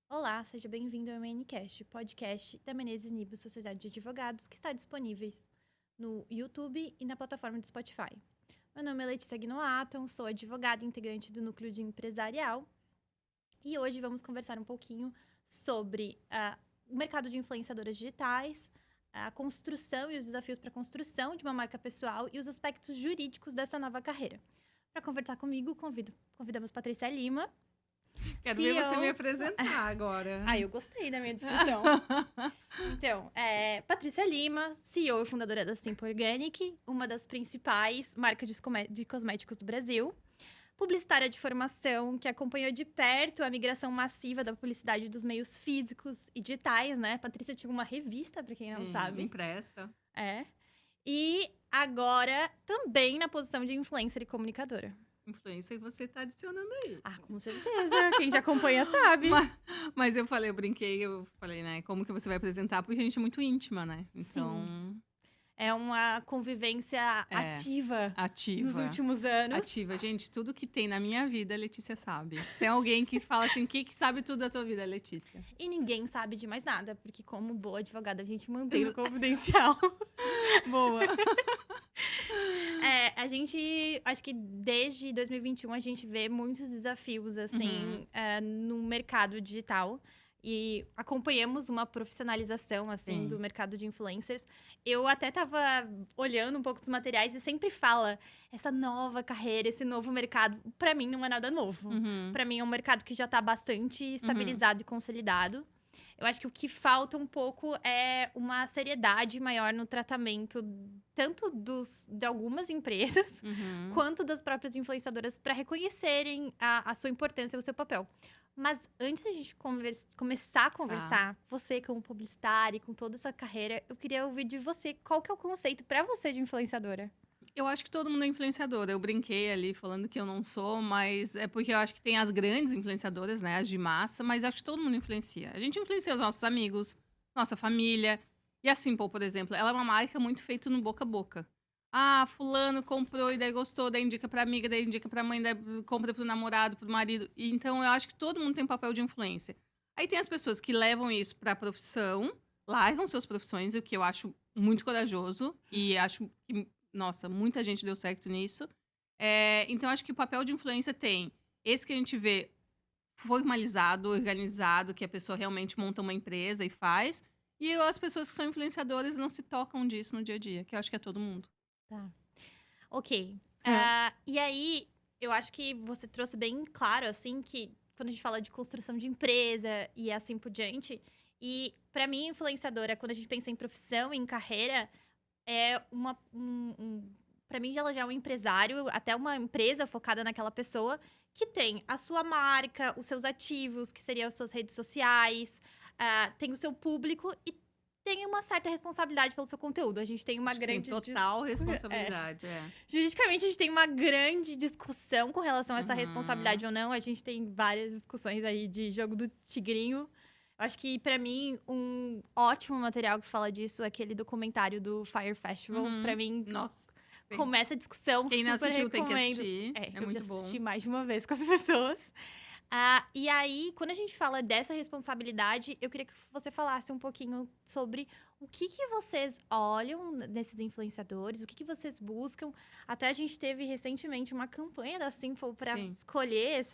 Olá, seja bem-vindo ao MNCast, podcast da Menezes Nibo Sociedade de Advogados, que está disponíveis no YouTube e na plataforma do Spotify. Meu nome é Letícia Guinoaton, sou advogada integrante do Núcleo de Empresarial e hoje vamos conversar um pouquinho sobre o mercado de influenciadoras digitais, a construção e os desafios para a construção de uma marca pessoal e os aspectos jurídicos dessa nova carreira. Para conversar comigo, convidamos Patrícia Lima. Quero ver você me apresentar agora. Eu gostei da minha descrição. Então, Patrícia Lima, CEO e fundadora da Simple Organic, uma das principais marcas de cosméticos do Brasil. Publicitária de formação, que acompanhou de perto a migração massiva da publicidade dos meios físicos e digitais, né? Patrícia tinha uma revista, para quem não sabe. Impressa. E agora também na posição de influencer e comunicadora. Influência que você tá adicionando aí. Com certeza. Quem já acompanha sabe. Mas eu brinquei, né? Como que você vai apresentar? Porque a gente é muito íntima, né? Então... Sim. É uma convivência ativa nos últimos anos. Ativa. Gente, tudo que tem na minha vida, a Letícia sabe. Se tem alguém que fala assim, o que sabe tudo da tua vida, Letícia? E ninguém sabe de mais nada, porque como boa advogada, a gente mantém o confidencial. Boa. A gente, acho que desde 2021, a gente vê muitos desafios, assim, no mercado digital. E acompanhamos uma profissionalização, assim, do mercado de influencers. Eu até tava olhando um pouco dos materiais e sempre fala essa nova carreira, esse novo mercado. Pra mim, não é nada novo. Pra mim, é um mercado que já tá bastante estabilizado e consolidado. Eu acho que o que falta um pouco é uma seriedade maior no tratamento, tanto de algumas empresas, quanto das próprias influenciadoras, para reconhecerem a sua importância e o seu papel. Mas antes de a gente começar a conversar, você como publicitária e com toda essa carreira, eu queria ouvir de você, qual que é o conceito para você de influenciadora? Eu acho que todo mundo é influenciadora. Eu brinquei ali falando que eu não sou, mas é porque eu acho que tem as grandes influenciadoras, né? As de massa, mas eu acho que todo mundo influencia. A gente influencia os nossos amigos, nossa família. E a Simple, por exemplo, ela é uma marca muito feita no boca a boca. Fulano comprou e daí gostou, daí indica pra amiga, daí indica pra mãe, daí compra pro namorado, pro marido. Então, eu acho que todo mundo tem um papel de influência. Aí tem as pessoas que levam isso pra profissão, largam suas profissões, o que eu acho muito corajoso. E acho que, nossa, muita gente deu certo nisso. Então, acho que o papel de influência tem esse que a gente vê formalizado, organizado, que a pessoa realmente monta uma empresa e faz. E as pessoas que são influenciadoras não se tocam disso no dia a dia, que eu acho que é todo mundo. Tá. Ok. E aí, eu acho que você trouxe bem claro, assim, que quando a gente fala de construção de empresa e assim por diante, e pra mim, influenciadora, quando a gente pensa em profissão, em carreira, é pra mim, ela já é um empresário, até uma empresa focada naquela pessoa, que tem a sua marca, os seus ativos, que seriam as suas redes sociais, tem o seu público e tem uma certa responsabilidade pelo seu conteúdo. A gente tem uma grande... total responsabilidade, Juridicamente, a gente tem uma grande discussão com relação a essa responsabilidade ou não. A gente tem várias discussões aí de jogo do tigrinho. Eu acho que, pra mim, um ótimo material que fala disso é aquele documentário do Fire Festival. Pra mim, nossa, começa a discussão. Quem não assistiu recomendo. Tem que assistir. Eu muito já bom. assisti mais de uma vez com as pessoas. E aí, quando a gente fala dessa responsabilidade, eu queria que você falasse um pouquinho sobre o que vocês olham nesses influenciadores, o que vocês buscam. Até a gente teve recentemente uma campanha da Simple para escolher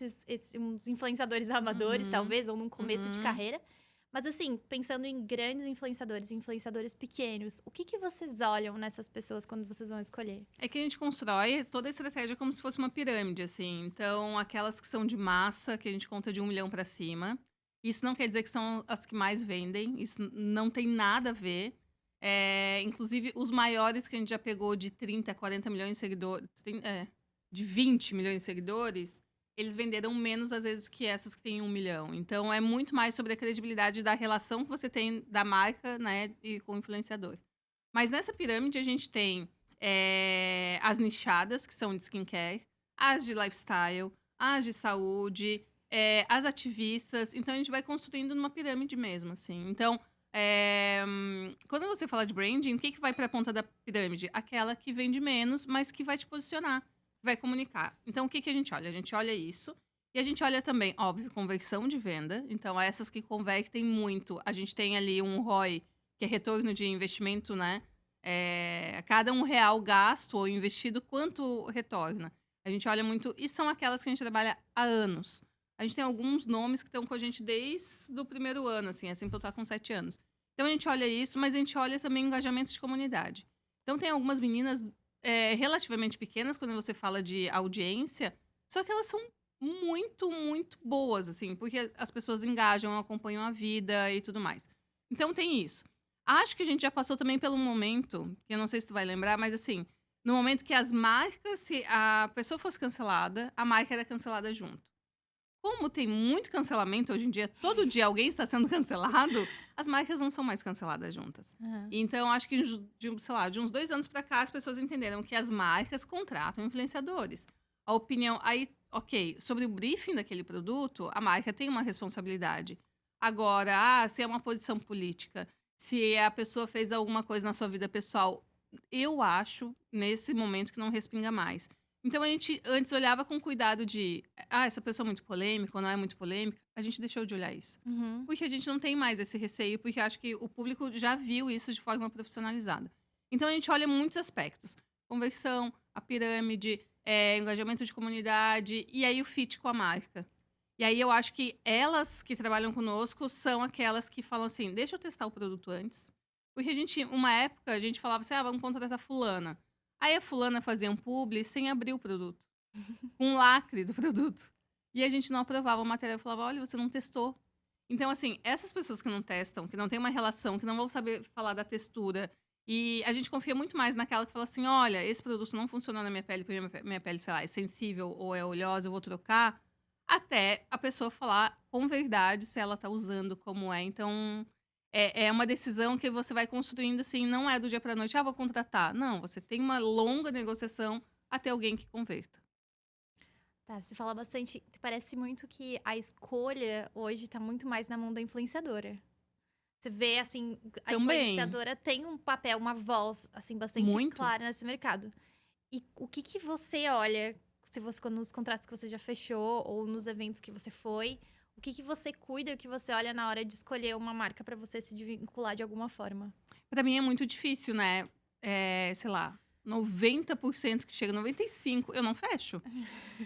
uns influenciadores amadores, talvez, ou num começo de carreira. Mas assim, pensando em grandes influenciadores pequenos, o que vocês olham nessas pessoas quando vocês vão escolher? É que a gente constrói toda a estratégia como se fosse uma pirâmide, assim. Então, aquelas que são de massa, que a gente conta de 1 milhão pra cima. Isso não quer dizer que são as que mais vendem. Isso não tem nada a ver. Inclusive, os maiores que a gente já pegou de 30, 40 milhões de seguidores... de 20 milhões de seguidores... Eles venderam menos, às vezes, que essas que têm 1 milhão. Então, é muito mais sobre a credibilidade da relação que você tem da marca, né, e com o influenciador. Mas nessa pirâmide, a gente tem as nichadas, que são de skincare, as de lifestyle, as de saúde, as ativistas. Então, a gente vai construindo numa pirâmide mesmo, assim. Então, quando você fala de branding, o que vai para a ponta da pirâmide? Aquela que vende menos, mas que vai te posicionar, vai comunicar. Então, o que a gente olha? A gente olha isso E a gente olha também, óbvio, conversão de venda. Então, essas que convertem muito, a gente tem ali um ROI, que é retorno de investimento, né? A cada R$ 1 gasto ou investido, quanto retorna? A gente olha muito, e são aquelas que a gente trabalha há anos. A gente tem alguns nomes que estão com a gente desde o primeiro ano, assim, assim que eu tô com 7 anos. Então a gente olha isso, mas a gente olha também engajamento de comunidade. Então tem algumas meninas relativamente pequenas, quando você fala de audiência, só que elas são muito, muito boas, assim, porque as pessoas engajam, acompanham a vida e tudo mais. Então tem isso. Acho que a gente já passou também pelo momento, que eu não sei se tu vai lembrar, mas assim, no momento que as marcas, se a pessoa fosse cancelada, a marca era cancelada junto. Como tem muito cancelamento hoje em dia, todo dia alguém está sendo cancelado, as marcas não são mais canceladas juntas. Aham. Então, acho que sei lá, de uns 2 anos para cá, as pessoas entenderam que as marcas contratam influenciadores. A opinião, aí, ok, sobre o briefing daquele produto, a marca tem uma responsabilidade. Agora, se é uma posição política, se a pessoa fez alguma coisa na sua vida pessoal, eu acho, nesse momento, que não respinga mais. Então a gente antes olhava com cuidado de, essa pessoa é muito polêmica ou não é muito polêmica. A gente deixou de olhar isso. Uhum. Porque a gente não tem mais esse receio, porque acho que o público já viu isso de forma profissionalizada. Então a gente olha muitos aspectos: conversão, a pirâmide, engajamento de comunidade e aí o fit com a marca. E aí eu acho que elas que trabalham conosco são aquelas que falam assim: deixa eu testar o produto antes. Porque uma época, a gente falava assim: vamos contratar fulana. Aí a fulana fazia um publi sem abrir o produto, com um lacre do produto. E a gente não aprovava o material e falava: olha, você não testou. Então, assim, essas pessoas que não testam, que não têm uma relação, que não vão saber falar da textura, e a gente confia muito mais naquela que fala assim: olha, esse produto não funcionou na minha pele, porque minha pele, sei lá, é sensível ou é oleosa, eu vou trocar, até a pessoa falar com verdade se ela tá usando, como é. Então, é uma decisão que você vai construindo, assim, não é do dia pra noite: vou contratar. Não, você tem uma longa negociação até alguém que converta. Tá, você fala bastante. Parece muito que a escolha hoje tá muito mais na mão da influenciadora. Você vê, assim, a Também, influenciadora tem um papel, uma voz, assim, bastante muito. clara nesse mercado. E o que que você olha, se você, nos contratos que você já fechou ou nos eventos que você foi, o que que você cuida e o que você olha na hora de escolher uma marca pra você se vincular de alguma forma? Pra mim é muito difícil, né? Sei lá, 90% que chega, 95%, eu não fecho.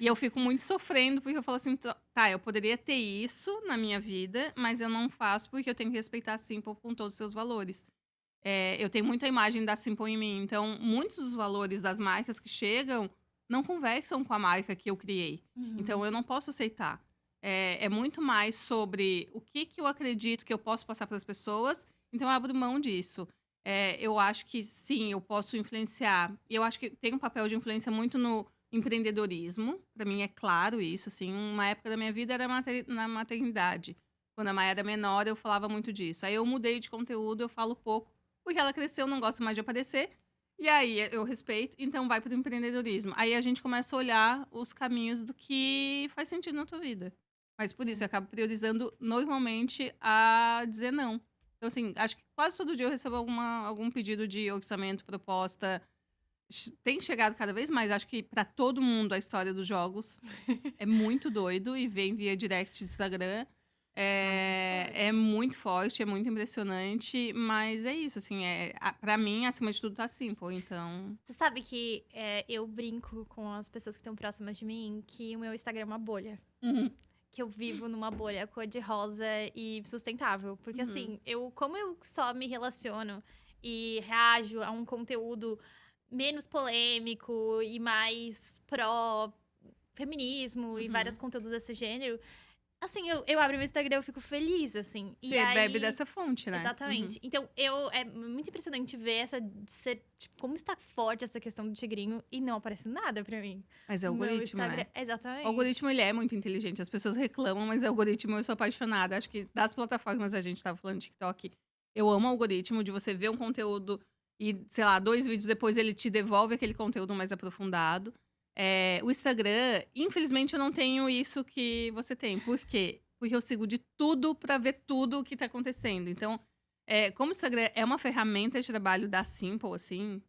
E eu fico muito sofrendo, porque eu falo assim: tá, eu poderia ter isso na minha vida, mas eu não faço porque eu tenho que respeitar a Simple com todos os seus valores. Eu tenho muito a imagem da Simple em mim, então muitos dos valores das marcas que chegam não conversam com a marca que eu criei. Então eu não posso aceitar. É muito mais sobre o que eu acredito que eu posso passar para as pessoas, então eu abro mão disso. Eu acho que sim, eu posso influenciar. Eu acho que tem um papel de influência muito no empreendedorismo. Para mim é claro isso, assim. Uma época da minha vida era na maternidade. Quando a Maia era menor, eu falava muito disso. Aí eu mudei de conteúdo, eu falo pouco, porque ela cresceu, não gosta mais de aparecer. E aí eu respeito, então vai para o empreendedorismo. Aí a gente começa a olhar os caminhos do que faz sentido na tua vida. Mas por isso, eu acabo priorizando normalmente a dizer não. Então, assim, acho que quase todo dia eu recebo algum pedido de orçamento, proposta. Tem chegado cada vez mais. Acho que para todo mundo a história dos jogos é muito doido e vem via direct de Instagram. É muito forte, é muito impressionante, mas é isso, assim, pra mim, acima de tudo, tá Simple, então... Você sabe que eu brinco com as pessoas que estão próximas de mim que o meu Instagram é uma bolha. Uhum. Que eu vivo numa bolha cor-de-rosa e sustentável. Porque, Uhum. assim, como eu só me relaciono e reajo a um conteúdo menos polêmico e mais pró-feminismo e vários conteúdos desse gênero, assim, eu abro meu Instagram e eu fico feliz, assim. E Você bebe aí... dessa fonte, né? Exatamente. Então, é muito impressionante ver tipo, como está forte essa questão do tigrinho e não aparece nada pra mim. Mas é No meu algoritmo, Instagram. né? Exatamente. O algoritmo, ele é muito inteligente. As pessoas reclamam, mas o algoritmo, eu sou apaixonada. Acho que das plataformas, a gente tava falando de TikTok, eu amo o algoritmo de você ver um conteúdo e, sei lá, 2 vídeos depois ele te devolve aquele conteúdo mais aprofundado. O Instagram, infelizmente, eu não tenho isso que você tem. Por quê? Porque eu sigo de tudo pra ver tudo o que tá acontecendo. Então, como o Instagram é uma ferramenta de trabalho da Simple, assim,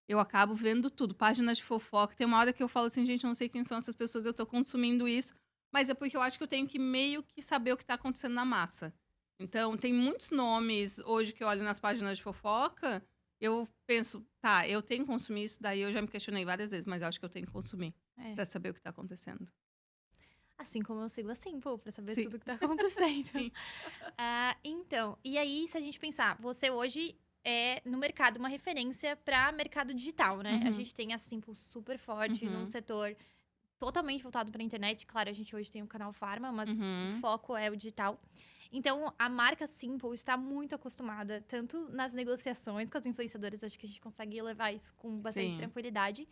eu acabo vendo tudo. Páginas de fofoca. Tem uma hora que eu falo assim: gente, eu não sei quem são essas pessoas, eu tô consumindo isso. Mas é porque eu acho que eu tenho que meio que saber o que tá acontecendo na massa. Então, tem muitos nomes hoje que eu olho nas páginas de fofoca, eu penso, tá, eu tenho que consumir isso, daí eu já me questionei várias vezes, mas eu acho que eu tenho que consumir É. pra saber o que tá acontecendo. Assim como eu sigo a Simple, pra saber Sim. tudo que tá acontecendo. Sim. Então, e aí, se a gente pensar, você hoje é no mercado uma referência para mercado digital, né? A Uhum. gente tem a Simple super forte num Uhum. setor totalmente voltado para a internet. Claro, a gente hoje tem o canal Pharma, mas o Uhum. foco é o digital. Então, a marca Simple está muito acostumada, tanto nas negociações com as influenciadoras, acho que a gente consegue levar isso com bastante Sim. tranquilidade.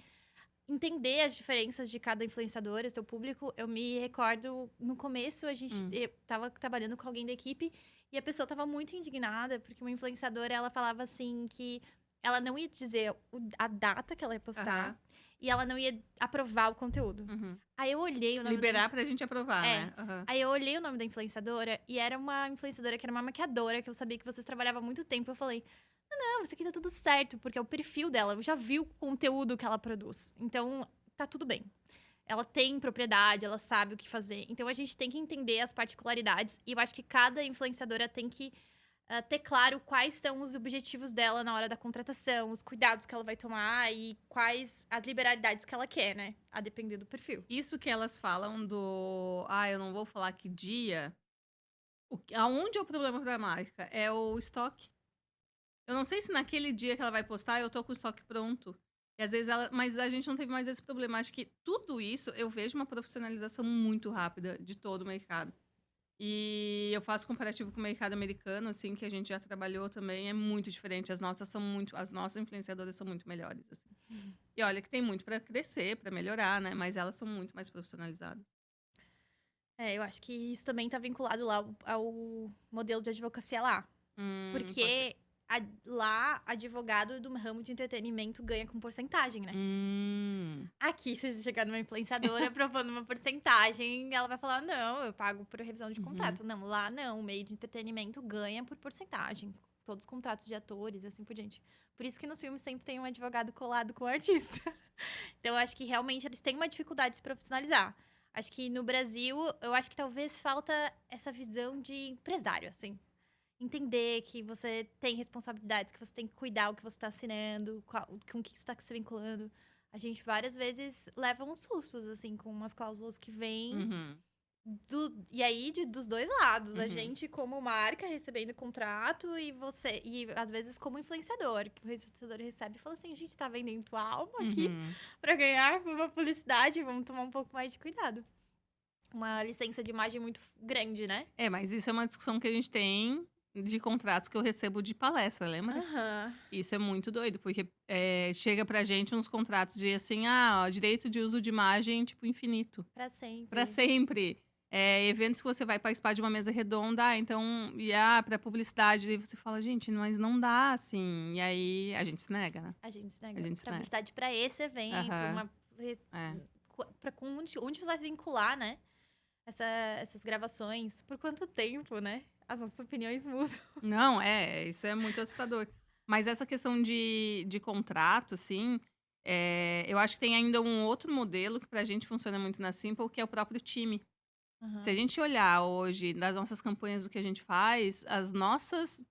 Entender as diferenças de cada influenciadora, seu público. Eu me recordo, no começo, eu tava trabalhando com alguém da equipe e a pessoa tava muito indignada, porque uma influenciadora, ela falava assim que ela não ia dizer a data que ela ia postar Aham. e ela não ia aprovar o conteúdo. Uhum. Aí eu olhei o nome Liberar pra gente aprovar, É. né? Aham. Aí eu olhei o nome da influenciadora e era uma influenciadora que era uma maquiadora, que eu sabia que vocês trabalhavam há muito tempo. Eu falei, não, isso aqui tá tudo certo, porque é o perfil dela. Eu já vi o conteúdo que ela produz. Então, tá tudo bem. Ela tem propriedade, ela sabe o que fazer. Então, a gente tem que entender as particularidades. E eu acho que cada influenciadora tem que ter claro quais são os objetivos dela na hora da contratação, os cuidados que ela vai tomar e quais as liberalidades que ela quer, né? A depender do perfil. Isso que elas falam do. Ah, eu não vou falar que dia. Aonde é o problema da marca? É o estoque. Eu não sei se naquele dia que ela vai postar, eu tô com o estoque pronto. E às vezes ela. Mas a gente não teve mais esse problema. Acho que tudo isso eu vejo uma profissionalização muito rápida de todo o mercado. E eu faço comparativo com o mercado americano, assim, que a gente já trabalhou também, é muito diferente. As nossas influenciadoras são muito melhores, assim. E olha que tem muito pra crescer, pra melhorar, né? Mas elas são muito mais profissionalizadas. Eu acho que isso também tá vinculado lá ao modelo de advocacia lá. Pode ser. Porque lá, advogado do ramo de entretenimento ganha com porcentagem, né? Aqui, se você chegar numa influenciadora propondo uma porcentagem, ela vai falar, não, eu pago por revisão de contrato. Não, lá não, o meio de entretenimento ganha por porcentagem. Todos os contratos de atores e assim por diante. Por isso que nos filmes sempre tem um advogado colado com o artista. Então, eu acho que realmente eles têm uma dificuldade de se profissionalizar. Acho que no Brasil, eu acho que talvez falta essa visão de empresário, assim. Entender que você tem responsabilidades, que você tem que cuidar o que você está assinando, com o que você está se vinculando. A gente várias vezes leva uns sustos, assim, com umas cláusulas que vêm. E aí, dos dois lados. A gente, como marca, recebendo contrato, e você. E às vezes, como influenciador, que o influenciador recebe e fala assim: a gente tá vendendo tua alma aqui pra ganhar uma publicidade, vamos tomar um pouco mais de cuidado. Uma licença de imagem muito grande, né? Mas isso é uma discussão que a gente tem de contratos que eu recebo de palestra, lembra? Aham. Isso é muito doido, porque chega pra gente uns contratos de assim, direito de uso de imagem, tipo, infinito. Pra sempre. Pra sempre. Eventos que você vai participar de uma mesa redonda, então, pra publicidade, aí você fala, gente, mas não dá, assim. E aí a gente se nega, né? A gente se nega. A gente se nega. Publicidade pra esse evento, Aham. onde você vai vincular, né? Essas gravações. Por quanto tempo, né? As nossas opiniões mudam. Não, isso é muito assustador. Mas essa questão de contrato, assim, eu acho que tem ainda um outro modelo que pra gente funciona muito na Simple, que é o próprio time. Se a gente olhar hoje nas nossas campanhas do que a gente faz, as nossas,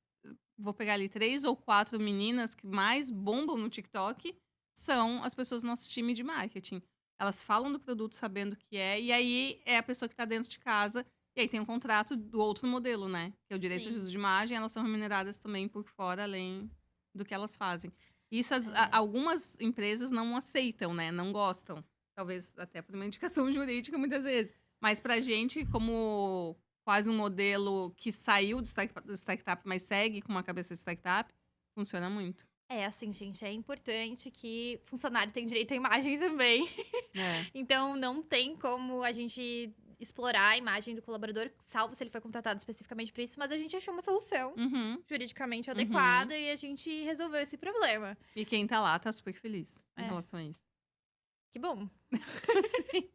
vou pegar ali 3 ou 4 meninas que mais bombam no TikTok são as pessoas do nosso time de marketing. Elas falam do produto sabendo o que é, e aí é a pessoa que tá dentro de casa, e aí tem um contrato do outro modelo, né? Que é o direito de uso de imagem, elas são remuneradas também por fora, além do que elas fazem. Isso algumas empresas não aceitam, né? Não gostam. Talvez até por uma indicação jurídica, muitas vezes. Mas pra gente, como quase um modelo que saiu do startup, mas segue com uma cabeça de startup, funciona muito. Assim, gente, é importante que funcionário tem direito à imagem também. Então, não tem como a gente explorar a imagem do colaborador, salvo se ele foi contratado especificamente para isso, mas a gente achou uma solução juridicamente adequada e a gente resolveu esse problema. E quem tá lá tá super feliz em relação a isso. Que bom. Sim.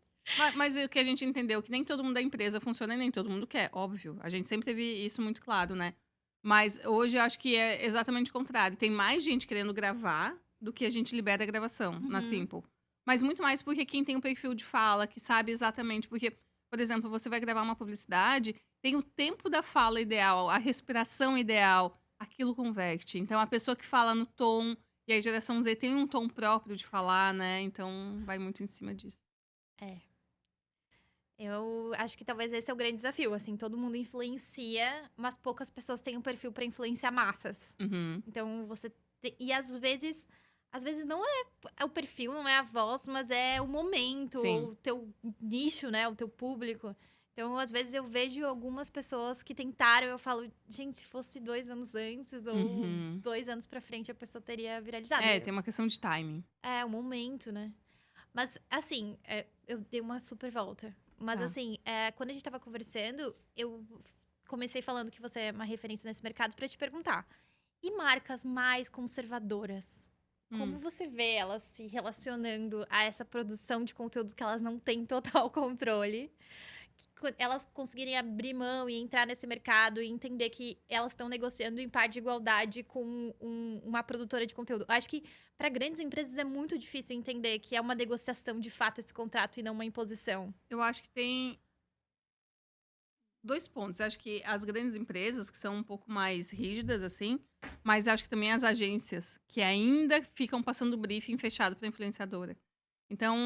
Mas o que a gente entendeu, que nem todo mundo da empresa funciona e nem todo mundo quer, óbvio. A gente sempre teve isso muito claro, né? Mas hoje eu acho que é exatamente o contrário. Tem mais gente querendo gravar do que a gente libera a gravação na Simple. Mas muito mais porque quem tem um perfil de fala, que sabe exatamente. Porque Por exemplo, você vai gravar uma publicidade, tem o tempo da fala ideal, a respiração ideal, aquilo converte. Então, a pessoa que fala no tom, e a geração Z tem um tom próprio de falar, né? Então, vai muito em cima disso. É. Eu acho que talvez esse é o grande desafio, assim, todo mundo influencia, mas poucas pessoas têm um perfil para influenciar massas. Uhum. Então e às vezes não é o perfil, não é a voz, mas é o momento, Sim. o teu nicho, né, o teu público. Então, às vezes eu vejo algumas pessoas que tentaram, eu falo, gente, se fosse 2 anos antes ou Uhum. 2 anos pra frente, a pessoa teria viralizado. É, tem uma questão de timing. É, o momento, né? Mas, assim, eu dei uma super volta. Mas, Tá. assim, quando a gente tava conversando, eu comecei falando que você é uma referência nesse mercado pra te perguntar. E marcas mais conservadoras? Como você vê elas se relacionando a essa produção de conteúdo que elas não têm total controle? Elas conseguirem abrir mão e entrar nesse mercado e entender que elas estão negociando em par de igualdade com uma produtora de conteúdo. Eu acho que para grandes empresas é muito difícil entender que é uma negociação de fato esse contrato e não uma imposição. Eu acho que tem 2 pontos. Acho que as grandes empresas, que são um pouco mais rígidas, assim, mas acho que também as agências, que ainda ficam passando briefing fechado para influenciadora. Então,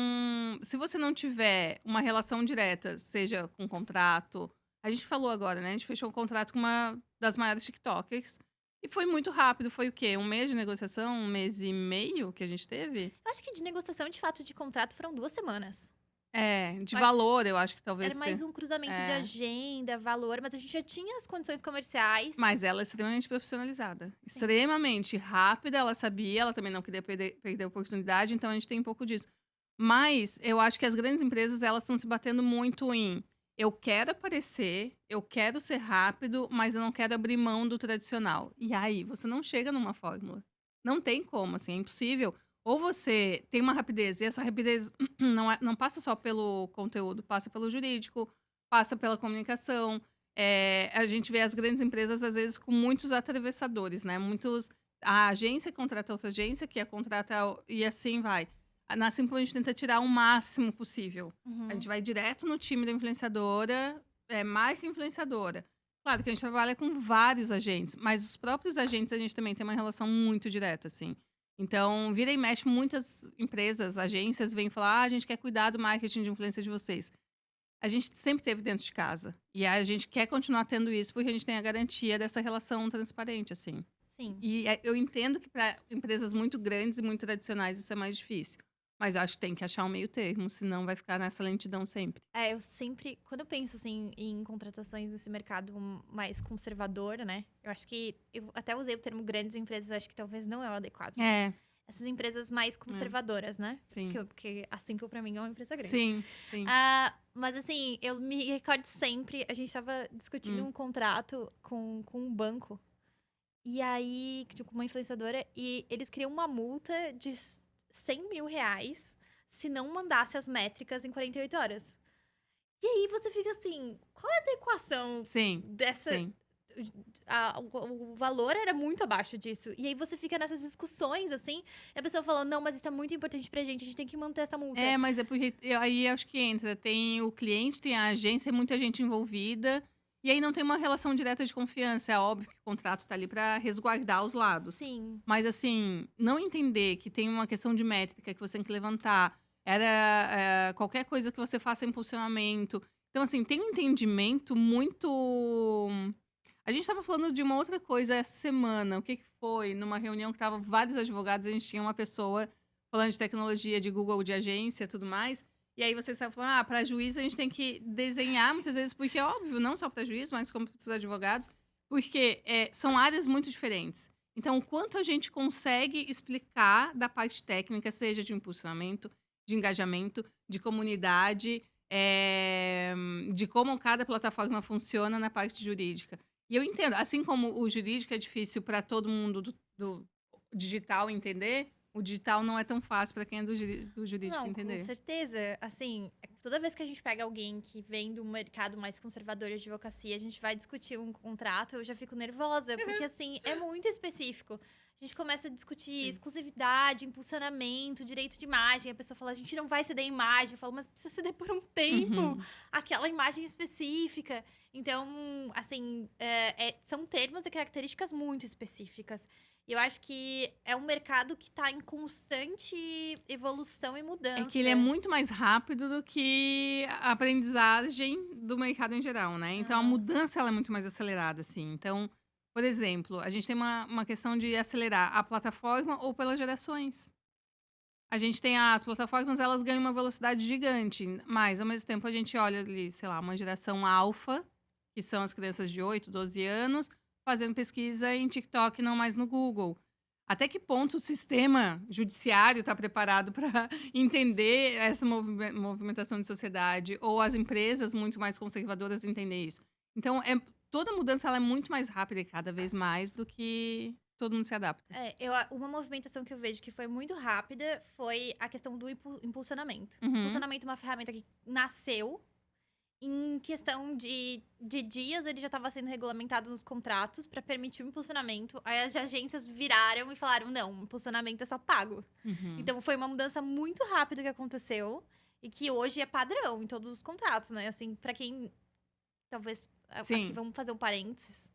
se você não tiver uma relação direta, seja com contrato. A gente falou agora, né? A gente fechou um contrato com uma das maiores TikTokers. E foi muito rápido. Foi o quê? 1 mês de negociação? 1 mês e meio que a gente teve? Eu acho que de negociação de fato de contrato foram 2 semanas. É, de Eu acho- valor, eu acho que talvez Era mais um cruzamento de É. agenda, valor, mas a gente já tinha as condições comerciais. Mas ela é extremamente profissionalizada. Extremamente rápida, ela sabia, ela também não queria perder a oportunidade, então a gente tem um pouco disso. Mas eu acho que as grandes empresas, elas estão se batendo muito em eu quero aparecer, eu quero ser rápido, mas eu não quero abrir mão do tradicional. E aí, você não chega numa fórmula. Não tem como, assim, é impossível. Ou você tem uma rapidez, e essa rapidez não passa só pelo conteúdo, passa pelo jurídico, passa pela comunicação. A gente vê as grandes empresas, às vezes, com muitos atravessadores, né? A agência contrata outra agência, que a contrata, e assim vai. Na Simple, a gente tenta tirar o máximo possível. Uhum. A gente vai direto no time da influenciadora, marca influenciadora. Claro que a gente trabalha com vários agentes, mas os próprios agentes a gente também tem uma relação muito direta, assim. Então, vira e mexe, muitas empresas, agências vêm falar: a gente quer cuidar do marketing de influência de vocês. A gente sempre teve dentro de casa. E a gente quer continuar tendo isso porque a gente tem a garantia dessa relação transparente, assim. Sim. E eu entendo que para empresas muito grandes e muito tradicionais isso é mais difícil. Mas eu acho que tem que achar um meio termo, senão vai ficar nessa lentidão sempre. Eu sempre, quando eu penso assim em contratações nesse mercado mais conservador, né? Eu acho que eu até usei o termo grandes empresas, acho que talvez não é o adequado. É, Essas empresas mais conservadoras, né? sim. Porque a Simple pra mim é uma empresa grande. Sim, sim. Mas assim, eu me recordo sempre, a gente tava discutindo um contrato com um banco. E aí, com uma influenciadora, e eles criam uma multa de 100 mil reais se não mandasse as métricas em 48 horas. E aí você fica assim, qual é a adequação Sim, dessa. sim. O valor era muito abaixo disso. E aí você fica nessas discussões, assim, e a pessoa fala, não, mas isso é muito importante pra gente, a gente tem que manter essa multa. Mas é porque aí acho que entra. Tem o cliente, tem a agência, muita gente envolvida. E aí não tem uma relação direta de confiança. É óbvio que o contrato tá ali para resguardar os lados. Sim. Mas assim, não entender que tem uma questão de métrica que você tem que levantar. Qualquer coisa que você faça impulsionamento. Então, assim, tem um entendimento muito. A gente estava falando de uma outra coisa essa semana. O que foi? Numa reunião que tava vários advogados, a gente tinha uma pessoa falando de tecnologia, de Google, de agência, tudo mais. E aí vocês estavam falando, para juiz a gente tem que desenhar muitas vezes, porque é óbvio, não só para juiz, mas como para os advogados, porque são áreas muito diferentes. Então, o quanto a gente consegue explicar da parte técnica, seja de impulsionamento, de engajamento, de comunidade, de como cada plataforma funciona na parte jurídica. E eu entendo, assim como o jurídico é difícil para todo mundo do digital entender, O digital não é tão fácil para quem é do jurídico Não, com entender. certeza. Assim, toda vez que a gente pega alguém que vem do mercado mais conservador de advocacia, a gente vai discutir um contrato, eu já fico nervosa, porque assim, é muito específico. A gente começa a discutir exclusividade, impulsionamento, direito de imagem. A pessoa fala, a gente não vai ceder imagem. Eu falo, mas precisa ceder por um tempo, aquela imagem específica. Então, assim, são termos e características muito específicas. E eu acho que é um mercado que está em constante evolução e mudança. É que ele é muito mais rápido do que a aprendizagem do mercado em geral, né? Então, a mudança ela é muito mais acelerada, assim. Então, por exemplo, a gente tem uma questão de acelerar a plataforma ou pelas gerações. A gente tem as plataformas, elas ganham uma velocidade gigante, mas ao mesmo tempo a gente olha ali, sei lá, uma geração alfa, que são as crianças de 8, 12 anos, fazendo pesquisa em TikTok, não mais no Google. Até que ponto o sistema judiciário está preparado para entender essa movimentação de sociedade, ou as empresas muito mais conservadoras entender isso? Então, toda mudança ela é muito mais rápida e cada vez mais do que todo mundo se adapta. Uma movimentação que eu vejo que foi muito rápida foi a questão do impulsionamento. Impulsionamento é uma ferramenta que nasceu em questão de dias, ele já estava sendo regulamentado nos contratos para permitir o impulsionamento. Aí as agências viraram e falaram, não, o impulsionamento é só pago. Então, foi uma mudança muito rápida que aconteceu e que hoje é padrão em todos os contratos, né? Assim, para quem... Talvez... Sim. Aqui vamos fazer um parênteses.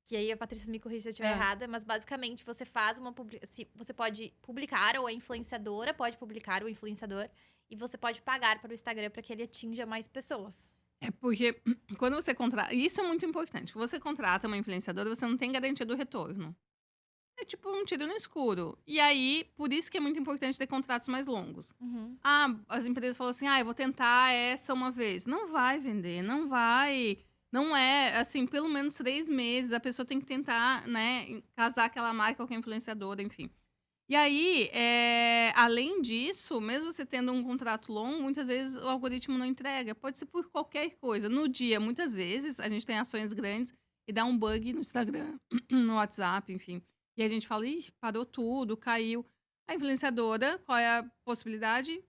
Que aí a Patrícia me corrija se eu estiver errada, mas basicamente você faz você pode publicar, ou a influenciadora pode publicar, o influenciador, e você pode pagar para o Instagram para que ele atinja mais pessoas. É porque quando você contrata... Isso é muito importante. Quando você contrata uma influenciadora, você não tem garantia do retorno. É tipo um tiro no escuro. E aí, por isso que é muito importante ter contratos mais longos. As empresas falam assim, eu vou tentar essa uma vez. Não vai vender, não vai... Não é, assim, pelo menos 3 meses. A pessoa tem que tentar, né, casar aquela marca com a influenciadora, enfim. E aí, além disso, mesmo você tendo um contrato longo, muitas vezes o algoritmo não entrega. Pode ser por qualquer coisa. No dia, muitas vezes, a gente tem ações grandes e dá um bug no Instagram, no WhatsApp, enfim. E a gente fala, ih, parou tudo, caiu. A influenciadora, qual é a possibilidade?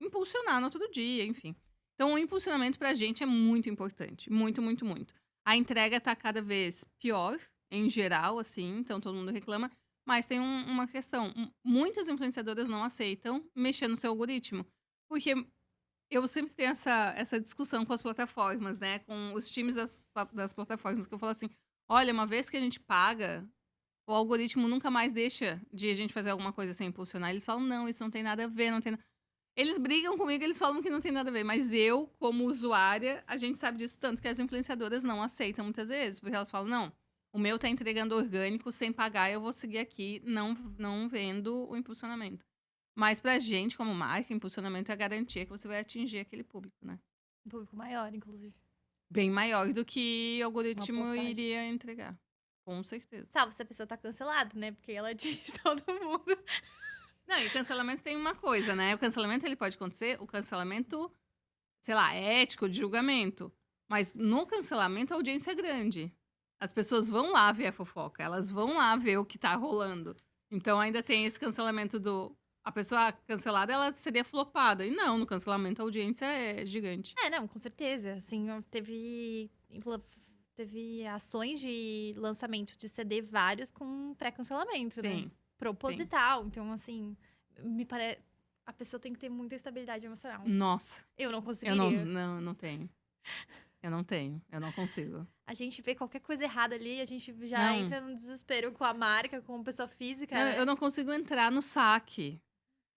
Impulsionar no outro dia, enfim. Então, o impulsionamento pra gente é muito importante. Muito, muito, muito. A entrega tá cada vez pior, em geral, assim. Então, todo mundo reclama. Mas tem uma questão. Muitas influenciadoras não aceitam mexer no seu algoritmo. Porque eu sempre tenho essa discussão com as plataformas, né? Com os times das plataformas. Que eu falo assim, olha, uma vez que a gente paga, o algoritmo nunca mais deixa de a gente fazer alguma coisa sem impulsionar. Eles falam, não, isso não tem nada a ver, não tem nada... Eles brigam comigo, eles falam que não tem nada a ver. Mas eu, como usuária, a gente sabe disso tanto que as influenciadoras não aceitam muitas vezes. Porque elas falam, não, o meu tá entregando orgânico, sem pagar, eu vou seguir aqui, não vendo o impulsionamento. Mas pra gente, como marca, impulsionamento é a garantia que você vai atingir aquele público, né? Um público maior, inclusive. Bem maior do que o algoritmo iria entregar. Com certeza. Salvo se a pessoa tá cancelada, né? Porque ela atinge todo mundo. Não, e o cancelamento tem uma coisa, né? O cancelamento, ele pode acontecer, o cancelamento, sei lá, ético, de julgamento. Mas no cancelamento, a audiência é grande. As pessoas vão lá ver a fofoca, elas vão lá ver o que tá rolando. Então, ainda tem esse cancelamento a pessoa cancelada, ela seria flopada. E não, no cancelamento, a audiência é gigante. Não, com certeza. Assim, teve ações de lançamento de CD vários com pré-cancelamento, né? Proposital. Sim. Então, assim, me parece... A pessoa tem que ter muita estabilidade emocional. Nossa. Eu não conseguiria. Eu não tenho. Eu não consigo. A gente vê qualquer coisa errada ali, a gente já entra no desespero com a marca, com a pessoa física. Né? Eu não consigo entrar no saque.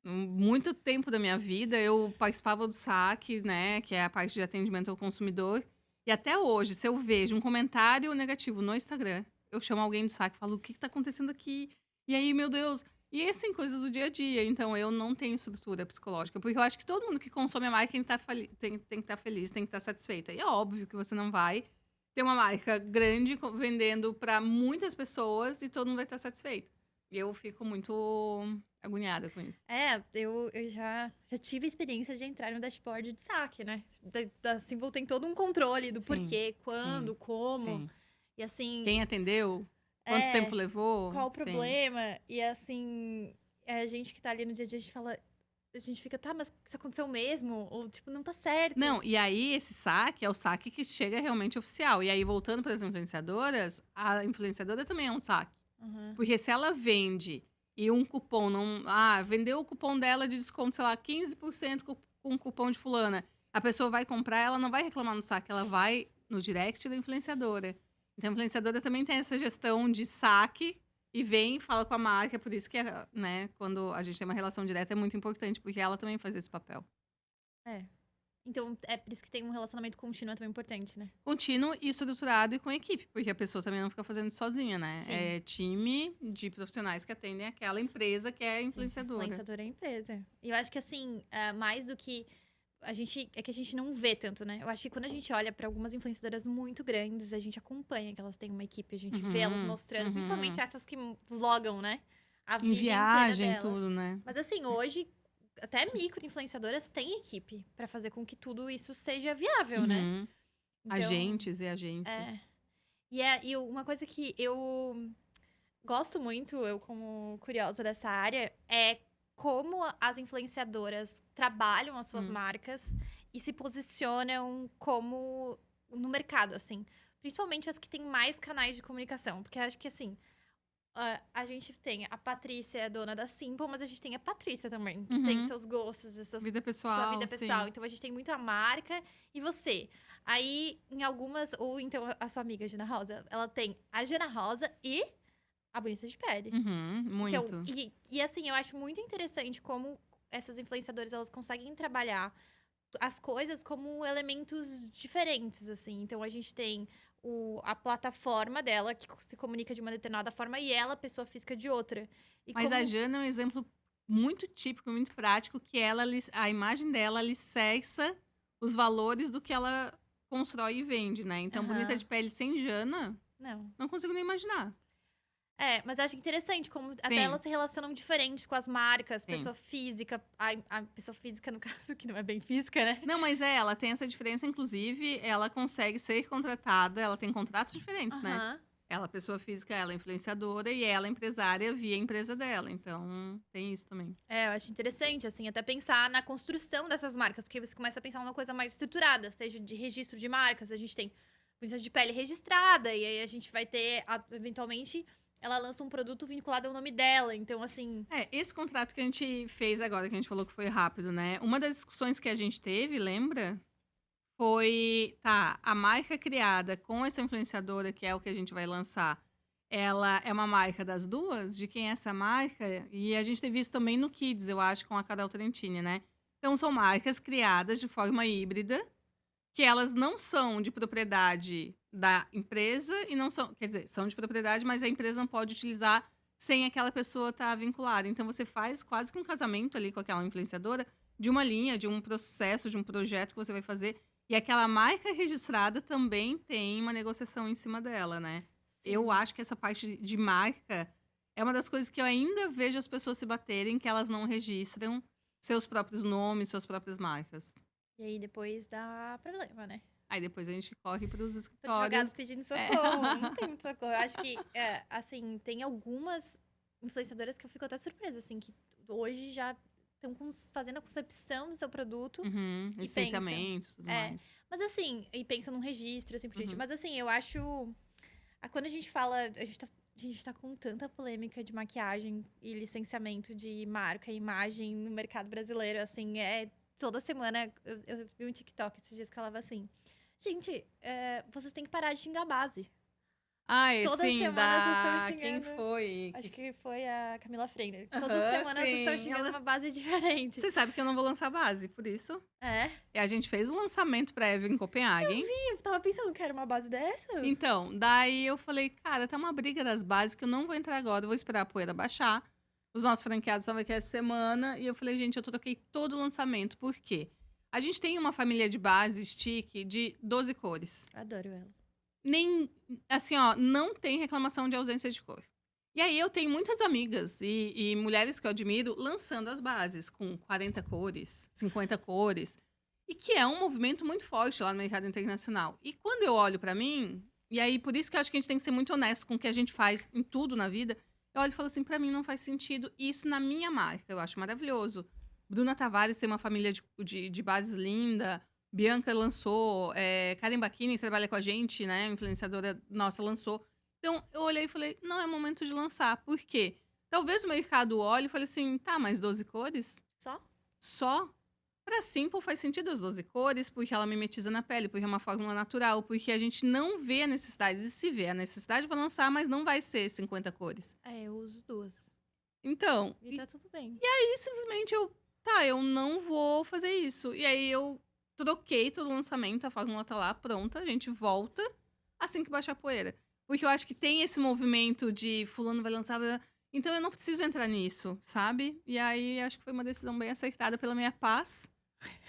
Muito tempo da minha vida, eu participava do saque, né? Que é a parte de atendimento ao consumidor. E até hoje, se eu vejo um comentário negativo no Instagram, eu chamo alguém do saque e falo, o que tá acontecendo aqui? E aí, meu Deus... E assim, coisas do dia a dia. Então, eu não tenho estrutura psicológica. Porque eu acho que todo mundo que consome a marca tem que estar feliz, tem que estar satisfeita. E é óbvio que você não vai ter uma marca grande vendendo para muitas pessoas e todo mundo vai estar satisfeito. E eu fico muito agoniada com isso. Eu já tive a experiência de entrar no dashboard de saque, né? Da Symbol tem todo um controle do porquê, quando, como. Sim. E assim... Quem atendeu? Quanto tempo levou? Qual o problema? E assim, a gente que tá ali no dia a dia, a gente fala. A gente fica, tá, mas isso aconteceu mesmo? Ou, tipo, não tá certo. Não, e aí esse saque é o saque que chega realmente oficial. E aí, voltando para as influenciadoras, a influenciadora também é um saque. Uhum. Porque se ela vende e um cupom não. Ah, vendeu o cupom dela de desconto, sei lá, 15% com o cupom de fulana. A pessoa vai comprar, ela não vai reclamar no saque, ela vai no direct da influenciadora. Então, a influenciadora também tem essa gestão de saque e vem, fala com a marca. Por isso que, né, quando a gente tem uma relação direta, é muito importante, porque ela também faz esse papel. É. Então, é por isso que tem um relacionamento contínuo também importante, né? Contínuo e estruturado e com equipe, porque a pessoa também não fica fazendo isso sozinha, né? Sim. É time de profissionais que atendem aquela empresa que é a influenciadora. Influenciadora é a empresa. E eu acho que, assim, mais do que. É que a gente não vê tanto, né? Eu acho que quando a gente olha pra algumas influenciadoras muito grandes, a gente acompanha que elas têm uma equipe, a gente vê elas mostrando, principalmente essas que vlogam, né? A Em vida inteira viagem, delas. tudo, né? Mas assim, hoje, até micro-influenciadoras têm equipe pra fazer com que tudo isso seja viável, né? Uhum. Então, Agentes e agências. E uma coisa que eu gosto muito, eu como curiosa dessa área, é como as influenciadoras trabalham as suas marcas e se posicionam como no mercado, assim. Principalmente as que têm mais canais de comunicação. Porque acho que, assim, a gente tem a Patrícia, é dona da Simple, mas a gente tem a Patrícia também, que tem seus gostos e Vida pessoal, sua vida pessoal. sim. Então, a gente tem muito a marca e você. Aí, em algumas... Ou então, a sua amiga, Gina Rosa, ela tem a Gina Rosa e a Bonita de Pele. Muito. Então, e assim, eu acho muito interessante como essas influenciadoras, elas conseguem trabalhar as coisas como elementos diferentes, assim. Então, a gente tem a plataforma dela, que se comunica de uma determinada forma, e ela, pessoa física, de outra. E Mas a Jana é um exemplo muito típico, muito prático, que a imagem dela alicerça os valores do que ela constrói e vende, né? Então, Bonita de Pele sem Jana, não consigo nem imaginar. Mas eu acho interessante como até Sim. elas se relacionam diferente com as marcas, Sim. pessoa física, a pessoa física, no caso, que não é bem física, né? Não, mas ela tem essa diferença, inclusive, ela consegue ser contratada, ela tem contratos diferentes, né? Ela, pessoa física, ela é influenciadora e ela é empresária via a empresa dela. Então, tem isso também. Eu acho interessante, assim, até pensar na construção dessas marcas, porque você começa a pensar numa coisa mais estruturada, seja de registro de marcas, a gente tem Bonita de Pele registrada, e aí a gente vai ter, eventualmente, ela lança um produto vinculado ao nome dela, então, assim... Esse contrato que a gente fez agora, que a gente falou que foi rápido, né? Uma das discussões que a gente teve, lembra? Foi, a marca criada com essa influenciadora, que é o que a gente vai lançar, ela é uma marca das duas? De quem é essa marca? E a gente teve isso também no Kids, eu acho, com a Carol Trentini, né? Então, são marcas criadas de forma híbrida, que elas não são de propriedade da empresa e não são... Quer dizer, são de propriedade, mas a empresa não pode utilizar sem aquela pessoa estar vinculada. Então, você faz quase que um casamento ali com aquela influenciadora de uma linha, de um processo, de um projeto que você vai fazer. E aquela marca registrada também tem uma negociação em cima dela, né? Sim. Eu acho que essa parte de marca é uma das coisas que eu ainda vejo as pessoas se baterem, que elas não registram seus próprios nomes, suas próprias marcas. E aí depois dá problema, né? Aí depois a gente corre para os escritórios. Advogados pedindo socorro. Não tem muito socorro. Eu acho que, assim, tem algumas influenciadoras que eu fico até surpresa, assim, que hoje já estão fazendo a concepção do seu produto. Licenciamentos, tudo mais. Mas assim, e pensam num registro, assim por diante. Mas assim, eu acho... Quando a gente fala... A gente tá com tanta polêmica de maquiagem e licenciamento de marca e imagem no mercado brasileiro, assim, toda semana eu vi um TikTok esses dias que falava assim: gente, vocês têm que parar de xingar a base. Toda semana vocês estão xingando. Quem foi? Acho que foi a Camila Freire. Toda semana vocês estão xingando uma base diferente. Você sabe que eu não vou lançar base, por isso. E a gente fez um lançamento prévio em Copenhague. Eu tava pensando que era uma base dessas. Então, daí eu falei, cara, tá uma briga das bases que eu não vou entrar agora, eu vou esperar a poeira baixar. Os nossos franqueados estavam aqui essa semana. E eu falei, gente, eu troquei todo o lançamento. Por quê? A gente tem uma família de base, stick, de 12 cores. Adoro ela. Assim, não tem reclamação de ausência de cor. E aí eu tenho muitas amigas e mulheres que eu admiro lançando as bases com 40 cores, 50 cores. E que é um movimento muito forte lá no mercado internacional. E quando eu olho pra mim, e aí por isso que eu acho que a gente tem que ser muito honesto com o que a gente faz em tudo na vida, eu olho e falo assim, pra mim não faz sentido isso na minha marca. Eu acho maravilhoso. Bruna Tavares tem uma família de bases linda. Bianca lançou. Karen Bacchini trabalha com a gente, né? Influenciadora nossa lançou. Então, eu olhei e falei, não, é momento de lançar. Por quê? Talvez o mercado olhe e fale assim, tá, mas 12 cores? Só? Só? Pra Simple faz sentido as 12 cores, porque ela mimetiza na pele, porque é uma fórmula natural, porque a gente não vê a necessidade. E se vê a necessidade, vai lançar, mas não vai ser 50 cores. Eu uso 2. Então, E tá tudo bem. aí simplesmente eu não vou fazer isso. E aí eu troquei todo o lançamento, a fórmula tá lá, pronta, a gente volta assim que baixar a poeira. Porque eu acho que tem esse movimento de fulano vai lançar, então eu não preciso entrar nisso, sabe? E aí acho que foi uma decisão bem acertada pela minha paz,